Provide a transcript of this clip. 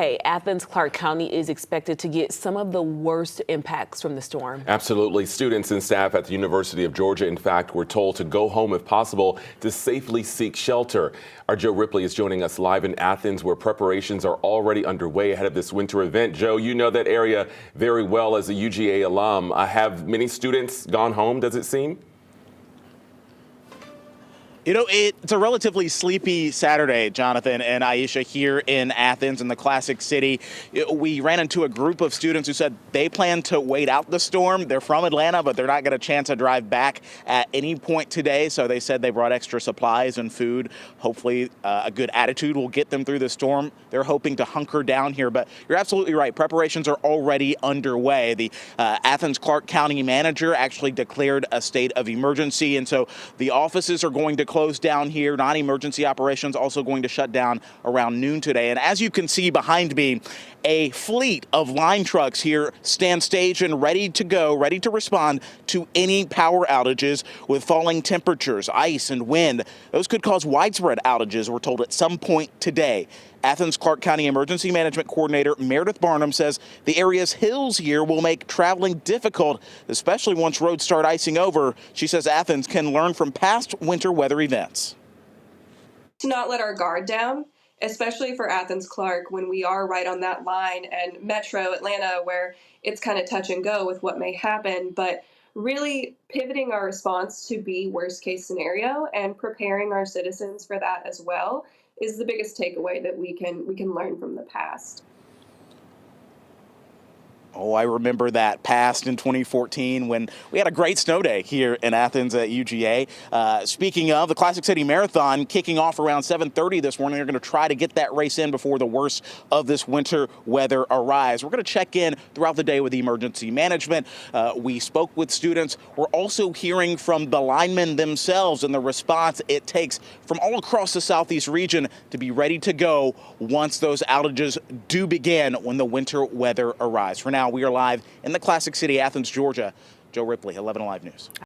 Hey, Athens-Clarke County is expected to get some of the worst impacts from the storm. Absolutely. Students and staff at the University of Georgia, in fact, were told to go home if possible to safely seek shelter. Our Joe Ripley is joining us live in Athens, where preparations are already underway ahead of this winter event. Joe, you know that area very well as a UGA alum. Have many students gone home, does it seem? You know, it's a relatively sleepy Saturday, Jonathan and Aisha, here in Athens in the Classic City. We ran into a group of students who said they plan to wait out the storm. They're from Atlanta, but they're not going to chance a drive back at any point today. So they said they brought extra supplies and food. Hopefully a good attitude will get them through the storm. They're hoping to hunker down here, but you're absolutely right. Preparations are already underway. The Athens-Clarke County manager actually declared a state of emergency, and so the offices are going to close down here. Non-emergency operations also going to shut down around noon today. And as you can see behind me, a fleet of line trucks here stand staged and ready to go, ready to respond to any power outages with falling temperatures, ice and wind. Those could cause widespread outages, we're told, at some point today. Athens-Clarke County Emergency Management Coordinator Meredith Barnum says the area's hills here will make traveling difficult, especially once roads start icing over. She says Athens can learn from past winter weather events. To not let our guard down, especially for Athens-Clarke when we are right on that line, and Metro Atlanta where it's kind of touch and go with what may happen, but really pivoting our response to be worst case scenario and preparing our citizens for that as well is the biggest takeaway that we can learn from the past. Oh, I remember that past in 2014 when we had a great snow day here in Athens at UGA. Speaking of, the Classic City Marathon kicking off around 7:30 this morning. They're going to try to get that race in before the worst of this winter weather arrives. We're going to check in throughout the day with the emergency management. We spoke with students. We're also hearing from the linemen themselves and the response it takes from all across the southeast region to be ready to go once those outages do begin when the winter weather arrives. For now, we are live in the Classic City, Athens, Georgia. Joe Ripley, 11 Alive News.